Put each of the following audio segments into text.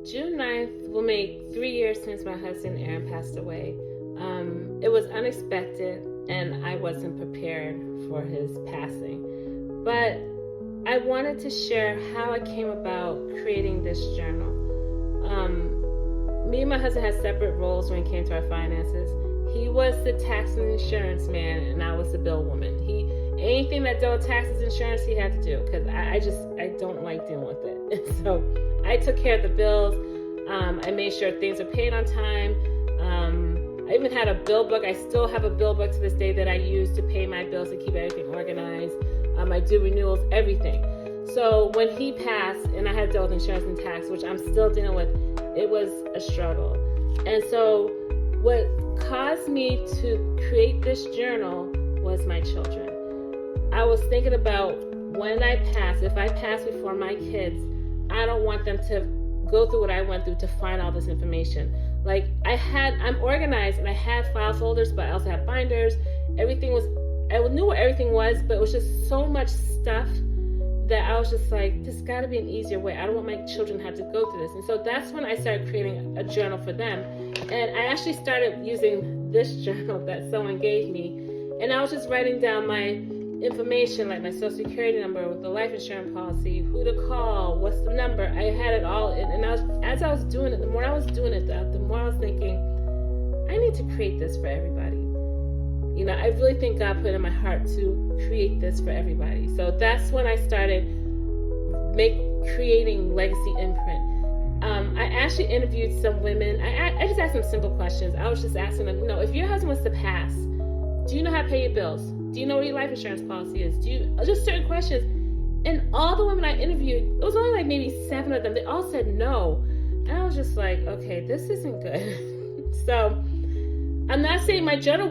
June 9th will make 3 years since my husband Aaron passed away. It was unexpected and I wasn't prepared for his passing. But I wanted to share how I came about creating this journal. Me and my husband had separate roles when it came to our finances. He was the tax and insurance man and I was the bill woman. Anything that dealt with taxes and insurance he had to do because I don't like dealing with it. And so I took care of the bills. I made sure things were paid on time. I even had a bill book. I still have a bill book to this day that I use to pay my bills and keep everything organized. I do renewals, everything. So when he passed and I had to deal with insurance and tax, which I'm still dealing with, it was a struggle. And so what caused me to create this journal was my children. I was thinking about when I pass, if I pass before my kids, I don't want them to go through what I went through to find all this information. Like I'm organized and I had file folders, but I also had binders. I knew what everything was, but it was just so much stuff that I was just like, there's gotta be an easier way. I don't want my children to have to go through this. And so that's when I started creating a journal for them. And I actually started using this journal that someone gave me. And I was just writing down my information, like my social security number, with the life insurance policy, who to call, what's the number. I had it all. And as I was doing it, the more I was doing it, the more I was thinking, I need to create this for everybody. You know, I really think God put it in my heart to create this for everybody. So that's when I started creating Legacy Imprint. I actually interviewed some women. I just asked them simple questions. I was just asking them, if your husband was to pass, do you know how to pay your bills? Do you know what your life insurance policy is? Just certain questions. And all the women I interviewed, it was only like maybe 7 of them. They all said no. And I was just like, okay, this isn't good. So I'm not saying my journal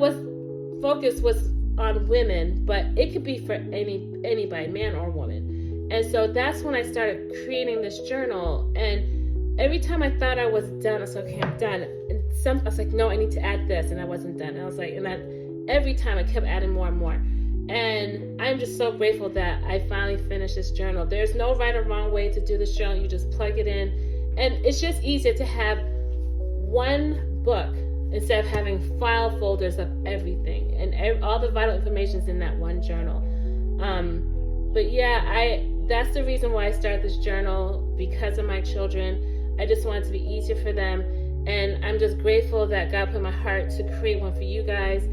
focus was on women, but it could be for anybody, man or woman. And so that's when I started creating this journal. And every time I thought I was done, I was like, okay, I'm done. And I was like, no, I need to add this. And I wasn't done. And I was like, every time I kept adding more and more. And I'm just so grateful that I finally finished this journal. There's no right or wrong way to do this journal. You just plug it in. And it's just easier to have one book instead of having file folders of everything. And all the vital information is in that one journal. But yeah, that's the reason why I started this journal, because of my children. I just wanted it to be easier for them. And I'm just grateful that God put in my heart to create one for you guys.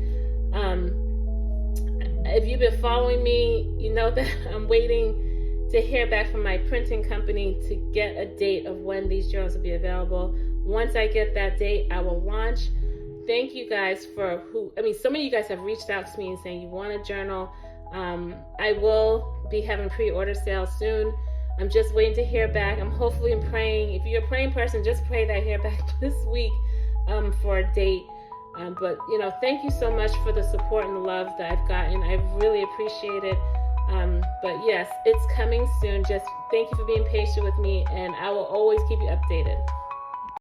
If you've been following me, you know that I'm waiting to hear back from my printing company to get a date of when these journals will be available. Once I get that date, I will launch. Thank you guys some of you guys have reached out to me and saying you want a journal. I will be having pre-order sales soon. I'm just waiting to hear back. I'm hopefully praying. If you're a praying person, just pray that I hear back this week for a date. But thank you so much for the support and the love that I've gotten. I really appreciate it. But yes, it's coming soon. Just thank you for being patient with me, and I will always keep you updated.